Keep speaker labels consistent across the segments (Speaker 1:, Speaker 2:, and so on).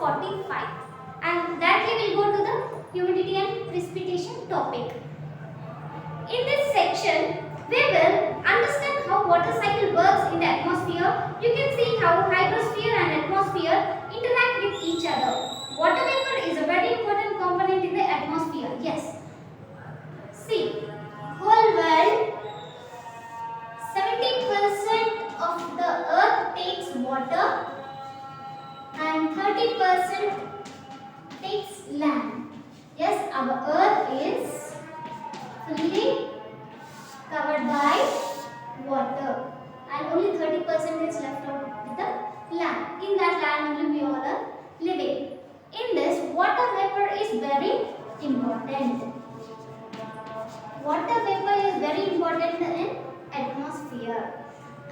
Speaker 1: 45. And directly we'll go to the humidity and precipitation topic. In this section, we will understand how water cycle works in the atmosphere. You can see how hydrosphere and atmosphere interact with each other. Water vapor is a very important component in the atmosphere. Yes. See, whole world, 70% of the earth takes water and 30% takes land. Yes, our earth is fully covered by water and only 30% is left out with the land. In that land only we all are living. In this, water vapor is very important. Water vapor is very important in atmosphere.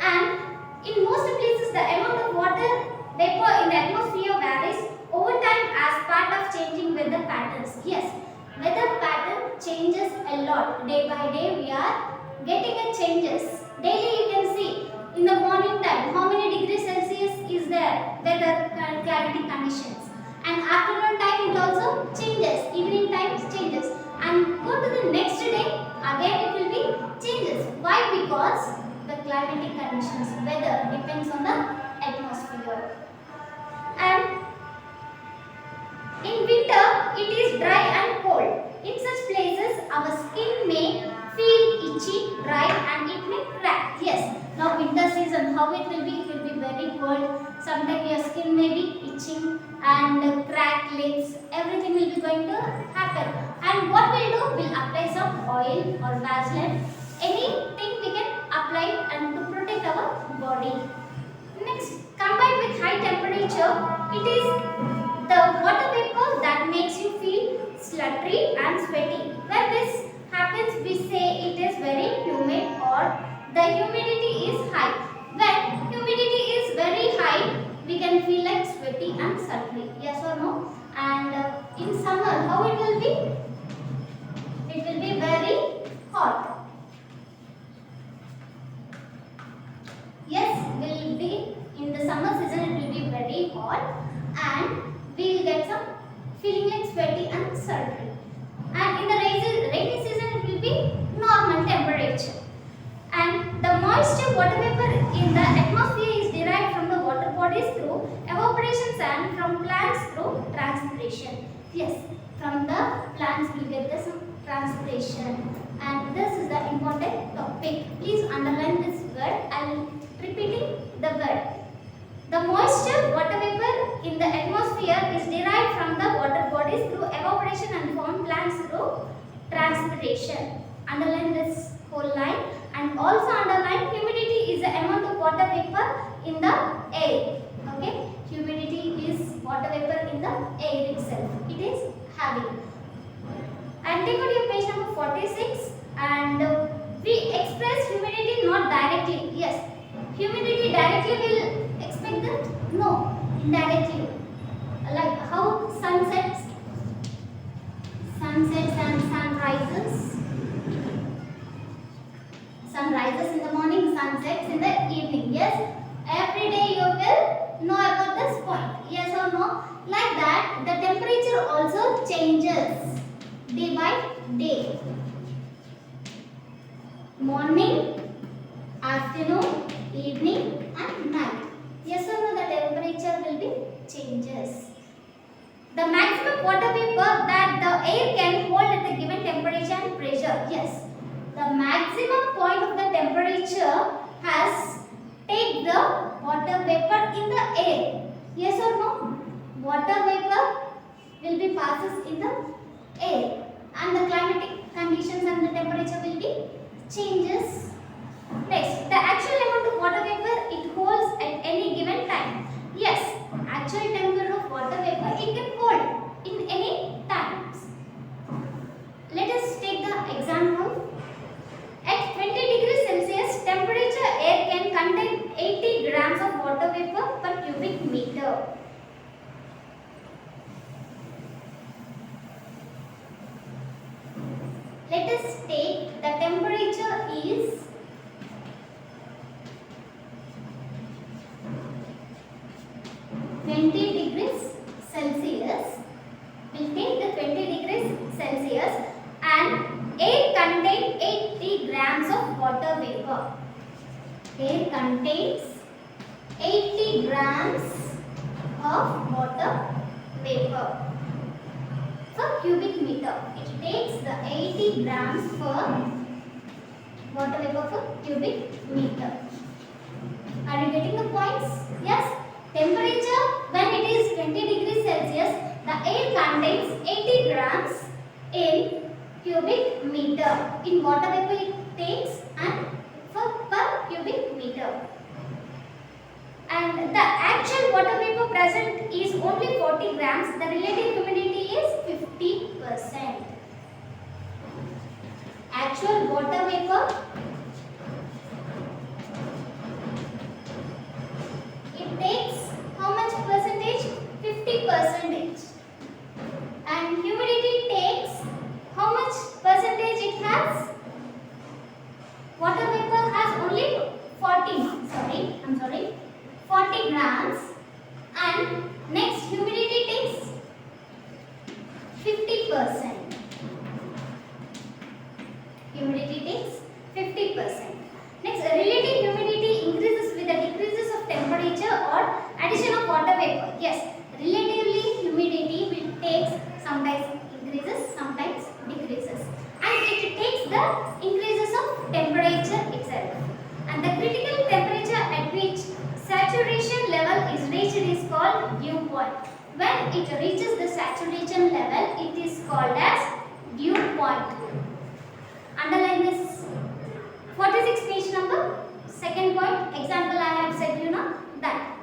Speaker 1: And in most places the amount of water vapor in the atmosphere varies over time as part of changing weather patterns. Yes, weather pattern changes a lot. Day by day we are getting a changes. Daily you can see in the morning time how many degrees Celsius is there, weather climate conditions. And afternoon time it also changes, evening times changes. And go to the next day, again it will be changes. Why? Because the climatic conditions, weather depends on the atmosphere. And in winter, it is dry and cold. In such places, our skin may feel itchy, dry and it may crack. Yes, now winter season, how it will be? It will be very cold. Sometimes your skin may be itching and crack lips. Everything will be going to happen. And what we'll do? We'll apply some oil or Vaseline. Anything we can apply and to protect our body. Next, combined with high temperature, it is the water vapor that makes you feel sluttery and sweaty. When this happens, we say it is very humid or the humidity is high. When humidity is very high, we can feel like sweaty and sultry. Yes or no? And in summer, how it will be? It will be very hot. Yes, will be in the summer season it will be very hot and we will get some feeling like sweaty and sultry. And in the rainy season it will be normal temperature. And the moisture water vapor in the atmosphere is derived from the water bodies through evaporation and from plants through transpiration. Yes, from the plants we get the some transpiration. And this is the important topic. Please underline this word. I will repeating the word. The moisture water vapor in the atmosphere is derived from the water bodies through evaporation and from plants through transpiration. Underline this whole line and also underline humidity is the amount of water vapor in the air. Okay, humidity is water vapor in the air itself. It is having. And take out your page number 46 and we express humidity not directly. Yes, humidity directly will expect that? No, indirectly. Like how sunsets and sunrises. Sunrises in the morning, sunsets in the evening. Yes, every day you will know about this point. Yes or no? Like that, the temperature also changes day by day. Morning, afternoon, evening and night. Yes or no, the temperature will be changes. The maximum water vapor that the air can hold at the given temperature and pressure. Yes, the maximum point of the temperature has take the water vapor in the air. Yes or no? Water vapor will be passes in the air and the climatic conditions and the temperature will be changes. Next, the actual amount of water vapor it holds at any given time. Yes, actual temperature of water vapor it can hold in any times. Let us take the example. At 20 degrees Celsius temperature, air can contain 80 grams of water vapor per cubic meter. Let us take the temperature is 20 degrees Celsius. contains 80 grams of water vapor per cubic meter. It takes the 80 grams per water vapor per cubic meter. Are you getting the points? Yes. Temperature when it is 20 degrees Celsius, the air contains 80 grams in cubic meter. In water vapor it takes and per cubic meter. And the actual water vapor present is only 40 grams. The relative humidity is 50%. Actual water vapor, it takes how much percentage? 50%. And humidity takes how much percentage it has? Water vapor has only 40 grams, and next humidity takes 50%. Humidity takes 50%. Next, relative humidity increases with the decreases of temperature or addition of water vapor. Yes, relatively humidity will takes sometimes increases, sometimes decreases, and it takes the increases of temperature itself. And the critical temperature at which saturation level is reached is called dew point. When it reaches the saturation level, it is called as dew point. Underline this. 46 page number. Second point. Example I have said that.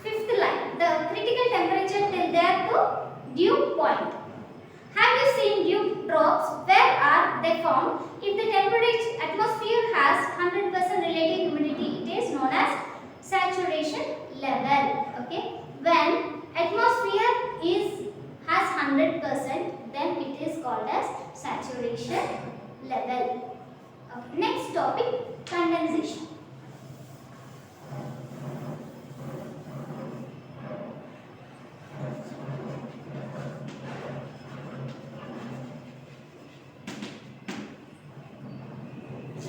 Speaker 1: Fifth line. The critical temperature till there to dew point. Have you seen dew drops? Where are they found? If the temperature atmosphere has 100% relative humidity, it is known as saturation level. Okay. When atmosphere has 100%, then it is called as saturation level. Okay. Next topic, condensation.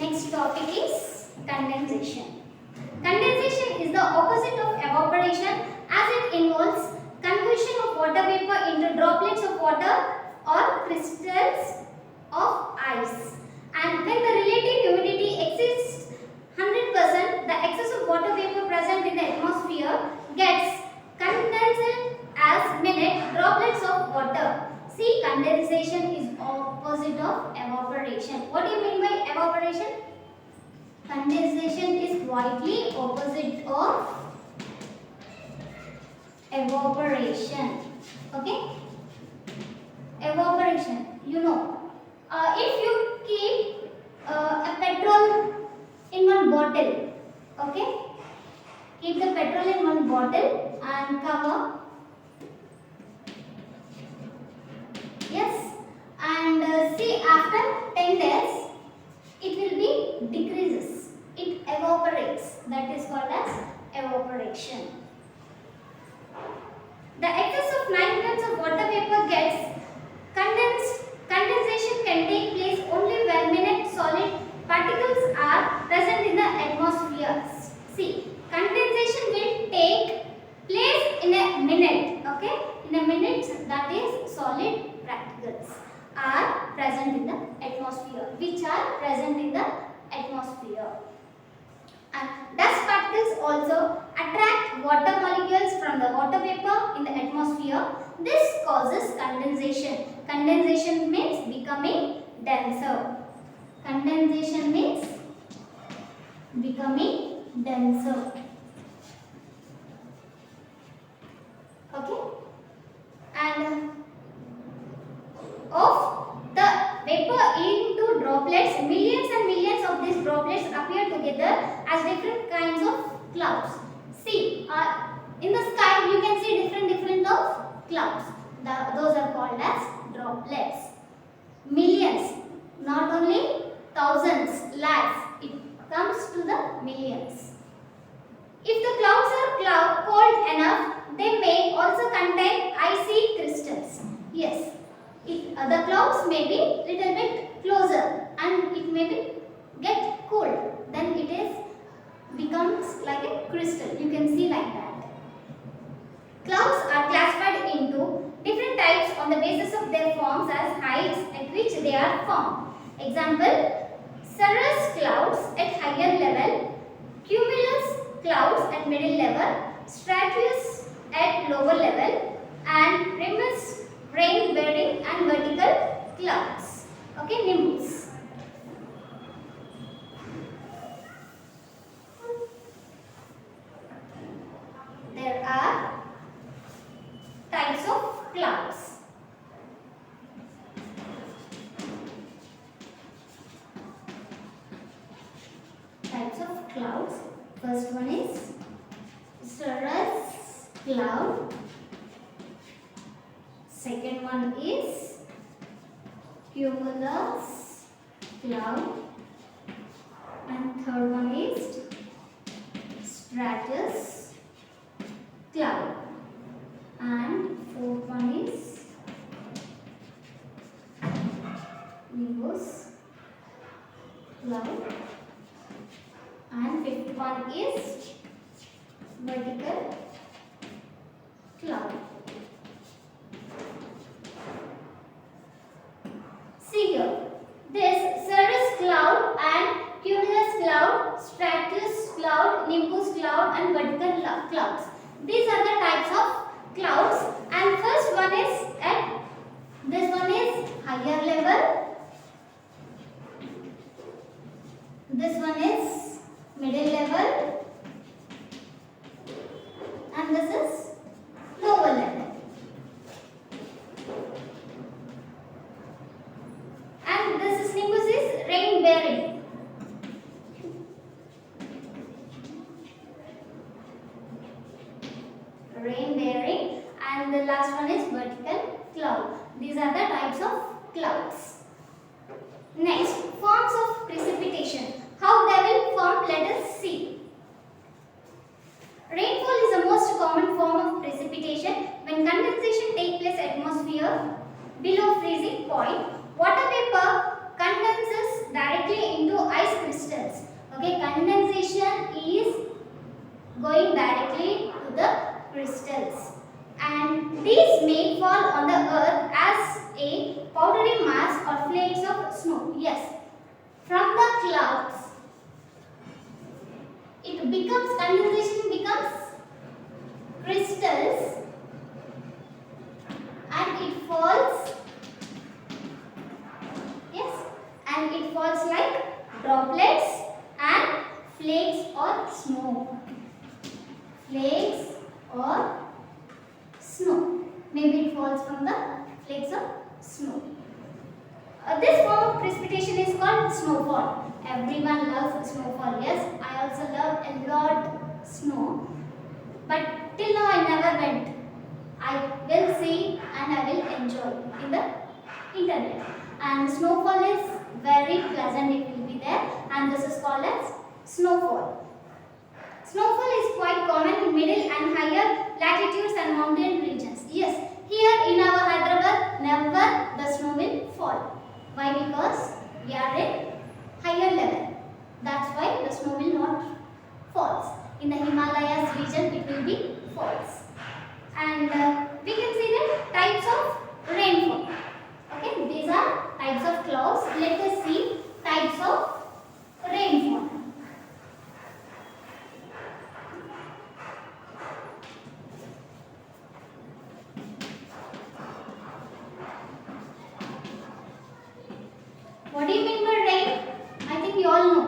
Speaker 1: Next topic is condensation. Condensation is the opposite of evaporation as it involves conversion of water vapor into droplets of water or crystals of ice. And when the relative humidity exceeds 100%, the excess of water vapor present in the atmosphere gets condensed as minute droplets of water. See, condensation is opposite of evaporation. What do you mean by evaporation? Condensation is widely opposite of evaporation. Okay? Evaporation, if you keep a petrol in one bottle, okay? Keep the petrol in one bottle and cover. Yes, and see, after 10 days, it will be decreases. It evaporates. That is called as evaporation. The excess of 9 grams of water vapor gets condensed. Condensation can take place only when minute solid particles are present in the atmosphere. See, condensation will take place in a minute. Okay, in a minute, that is solid particles are present in the atmosphere, which are present in the atmosphere. And dust particles also attract water molecules from the water vapor in the atmosphere. This causes condensation. Condensation means becoming denser. Condensation means becoming denser. Okay? And of the vapor into droplets, millions and millions of these droplets appear together as different kinds of clouds. See, in the sky you can see different of clouds. Those are called as droplets. Millions, not only thousands, lakhs, it comes to the millions. If the clouds are cold enough, they may also contain icy crystals. Yes, the clouds may be little bit closer and it may be get cold. Then it is You can see like that. Clouds are classified into different types on the basis of their forms as heights at which they are formed. Example, cirrus clouds at higher level, cumulus clouds at middle level, stratus at lower level, and nimbus, rain bearing and vertical clouds. Okay, nimbus. There are types of clouds. Types of clouds. First one is cirrus cloud. Second one is cumulus cloud. And third one is stratus cloud. And fourth one is nimbus cloud. And fifth one is vertical cloud. See here, this cirrus cloud and cumulus cloud, stratus cloud, nimbus cloud and vertical clouds. These are the types of clouds, and first one is at this one is higher level, this one is middle level, and this is lower level. And this is nimbus is rain bearing. Rain bearing, and the last one is vertical cloud. These are the types of clouds. Next, forms of precipitation. How they will form, let us see. Rainfall is the most common form of precipitation. When condensation takes place in atmosphere below freezing point, water vapor condenses directly into ice crystals. Okay, condensation is going directly to the crystals, and these may fall on the earth as a powdery mass or flakes of snow. Yes, from the clouds it becomes, condensation becomes crystals, and it falls, yes, and it falls like droplets and flakes or snow. Flakes or snow. Maybe it falls from the flakes of snow. This form of precipitation is called snowfall. Everyone loves snowfall. Yes, I also love a lot snow. But till now I never went. I will see and I will enjoy in the internet. And snowfall is very pleasant. It will be there, and this is called as snowfall. Snowfall is quite common in middle and higher latitudes and mountain regions. Yes, here in our Hyderabad, never the snow will fall. Why? Because we are in higher level. That's why the snow will not fall. In the Himalayas region, it will be falls. And we can see the types of rainfall. Okay, these are types of clouds. Let us see types of rainfall. What do you mean by rain? I think you all know.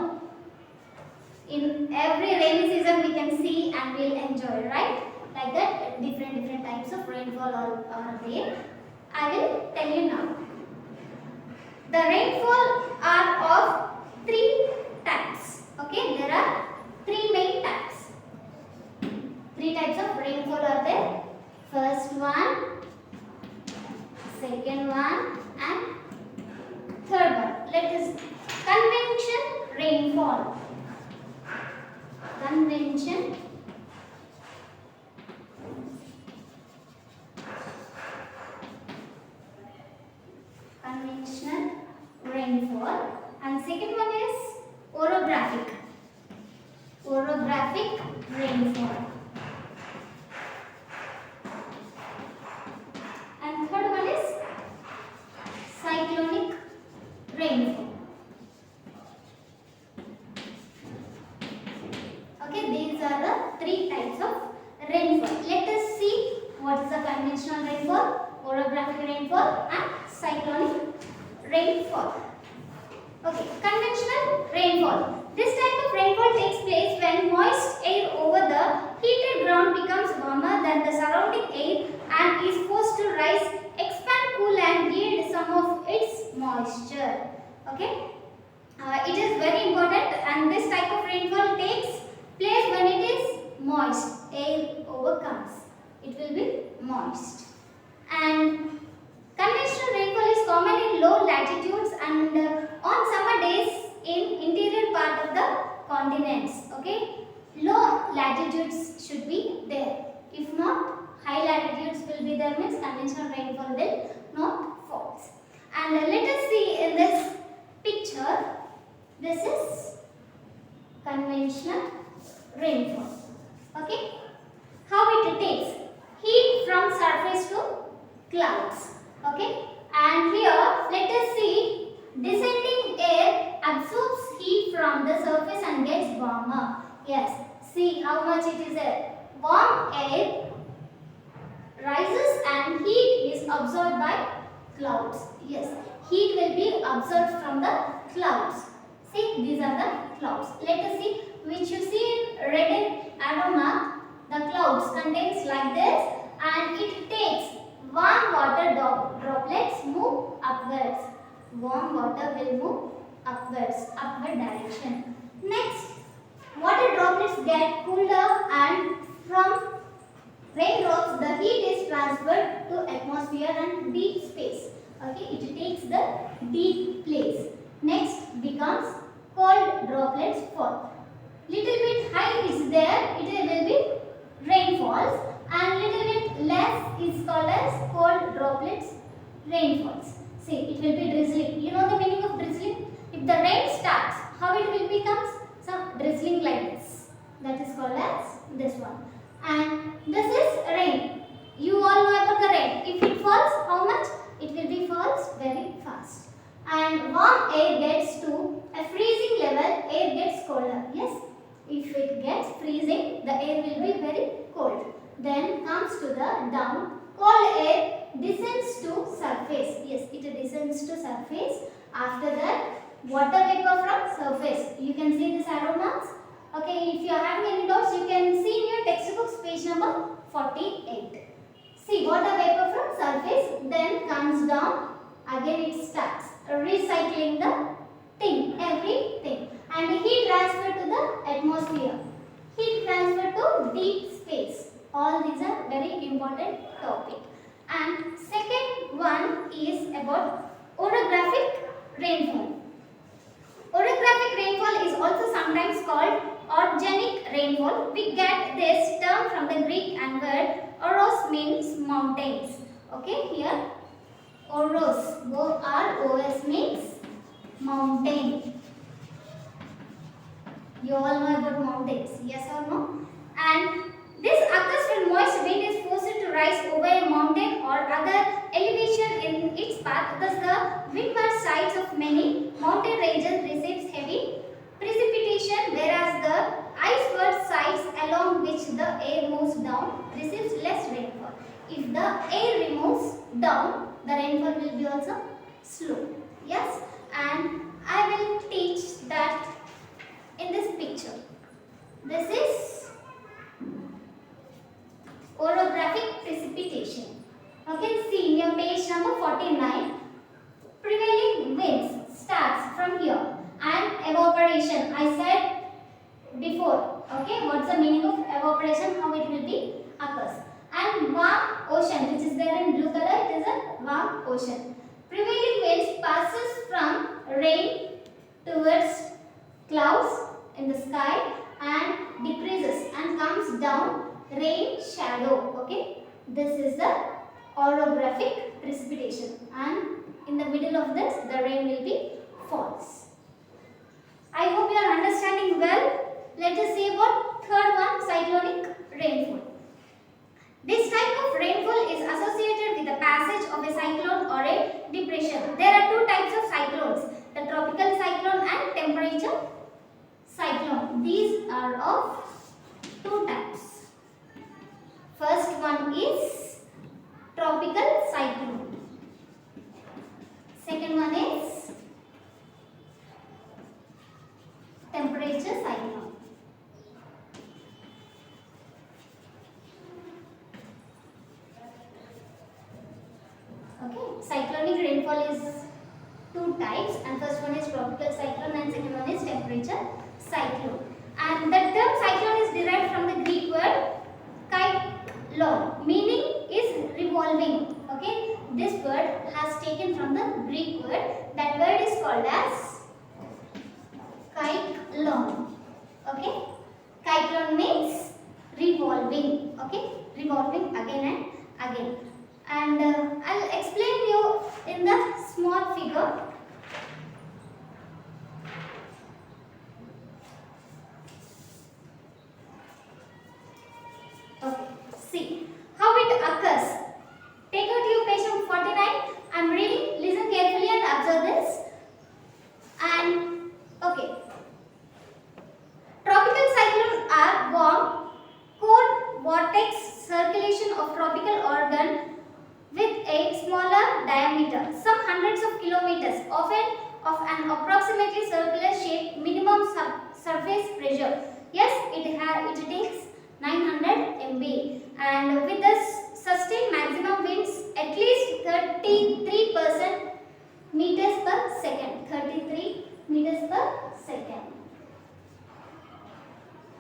Speaker 1: In every rainy season we can see and we'll enjoy, right? Like that, different types of rainfall are there. I will tell you now. The rainfall are of three types. Okay, there are three main types. Three types of rainfall are there. First one, second one, and third one. Let us convection rainfall. Convection conventional rainfall, and second one is orographic rainfall. What is the conventional rainfall, orographic rainfall and cyclonic rainfall? Okay, conventional rainfall. This type of rainfall takes place when moist air over the heated ground becomes warmer than the surrounding air and is forced to rise, expand, cool and yield some of its moisture. Okay, it is very important, and this type of rainfall takes place when it is moist. Air overcomes. It will be moist. And conventional rainfall is common in low latitudes and on summer days in interior part of the continents. Okay, low latitudes should be there. If not, high latitudes will be there, means conventional rainfall will not fall. And let us see in this picture. This is conventional rainfall. Okay, how it takes heat from surface to clouds. Okay, and here let us see descending air absorbs heat from the surface and gets warmer. Yes, see how much it is there. Warm air rises and heat is absorbed by clouds. Yes, heat will be absorbed from the clouds. See, these are the clouds. Let us see, which you see in red aroma, the clouds contains like this, and it takes warm water droplets move upwards. Warm water will move upwards, upward direction. Next, water droplets get cooler and from raindrops the heat is transferred to atmosphere and deep space. Okay, it takes the deep place. Next becomes cold droplets fall. Little bit high is there, it will be rainfalls, and little bit less is called as cold droplets rainfalls. See, it will be drizzling. You know the meaning of drizzling? If the rain starts, how it will become? Some drizzling like this. That is called as this one. And this is rain. You all know about the rain. If it falls, how much? It will be falls very fast. And warm air gets to a freezing level, air gets colder. Yes, if it gets freezing, the air will be very cold. Then comes to the down, cold air descends to surface. Yes, it descends to surface. After that, water vapor from surface. You can see this arrow marks. Okay, if you are having any doubts, you can see in your textbooks page number 48. See, water vapor from surface, then comes down, again it starts recycling the thing, everything, and heat transfer to the atmosphere, heat transfer to deep space. All these are very important topic. And second one is about orographic rainfall. Orographic rainfall is also sometimes called organic rainfall. We get this term from the Greek and word oros means mountains. Okay, here oros, O-R-O-S means mountain. You all know about mountains, yes or no? And this occurs when moist wind is forced to rise over a mountain or other elevation in its path. Thus, the windward sides of many mountain ranges receives heavy precipitation, whereas the iceward sides along which the air moves down receives less rainfall. If the air moves down, the rainfall will be also slow. Yes, and I will teach that in this picture. This is orographic precipitation. Okay, see in your page number 49, prevailing winds starts from here and evaporation. I said before, okay, what's the meaning of evaporation, how it will be occurs. And warm ocean, which is there in blue color, it is a warm ocean. Prevailing winds passes from rain towards clouds in the sky and decreases and comes down rain shadow. Okay, this is the orographic precipitation, and in the middle of this the rain will be falls. I hope you are understanding well. Let us see about third one, cyclonic rainfall. This type of rainfall is associated with the passage of a cyclone or a depression. There are two types of cyclones, the tropical cyclone and temperature cyclone. These are of two types. First one is tropical cyclone. Second one is temperature cyclone. Okay, cyclonic rainfall is two types, and first one is tropical cyclone and second one is temperature cyclone. And the term cyclone is derived from the Greek word kyklon, meaning is revolving. Okay, this word has taken from the Greek word. That word is called as kyklon. Okay, kyklon means revolving. Okay, revolving again and again. And I'll explain you in the small figure. Okay, see how it occurs. Take out your page number 49. I'm reading. Listen carefully and observe this. And okay, tropical cyclones are warm, cold vortex circulation of tropical organ with a smaller diameter, some hundreds of kilometers, often of an approximately circular shape, minimum surface pressure. Yes, it takes 900 MB, and with the sustained maximum winds at least 33% meters per second. 33 meters per second.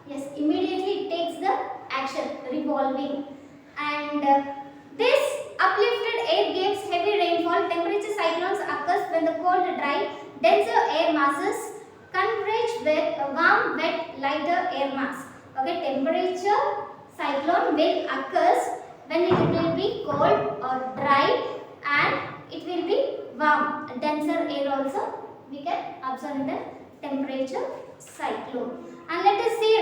Speaker 1: Yes, immediately it takes the action, revolving. And this uplifted air gives heavy rainfall. Temperature cyclones occurs when the cold, dry, denser air masses converge with a warm, wet, lighter air mass. Okay, temperature cyclone will occurs when it will be cold or dry and it will be warm. Denser air also we can observe in the temperature cyclone. And let us see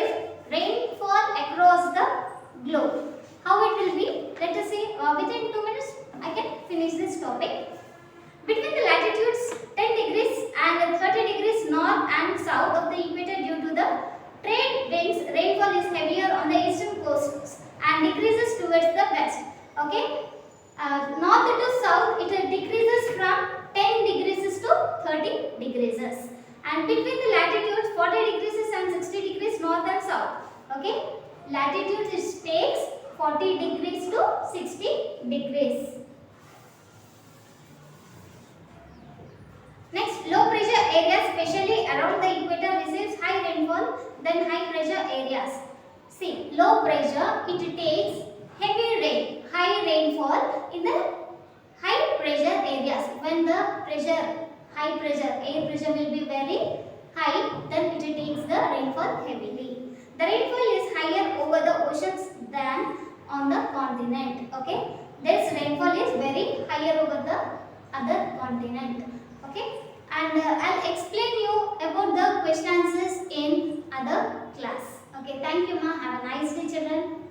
Speaker 1: rainfall across the globe. How it will be? Let us see within 2 minutes I can finish this topic. Between the latitudes 10 degrees and 30 degrees north and south of the equator, due to the trade winds, rainfall is heavier on the eastern coasts and decreases towards the west. Okay, north to south it decreases from 10 degrees to 30 degrees. And between the latitudes 40 degrees and 60 degrees north and south. Okay, latitude it takes 40 degrees to 60 degrees. Next, low pressure areas, especially around the equator, receives high rainfall than high pressure areas. See, low pressure it takes heavy rain, high rainfall in the high pressure areas. When the high pressure, air pressure will be very high, then it takes the rainfall heavily. The rainfall is higher over the oceans than on the continent. Okay, this rainfall is very higher over the other continent. Okay, and I'll explain you about the question answers in other class. Okay, thank you ma. Have a nice day, children.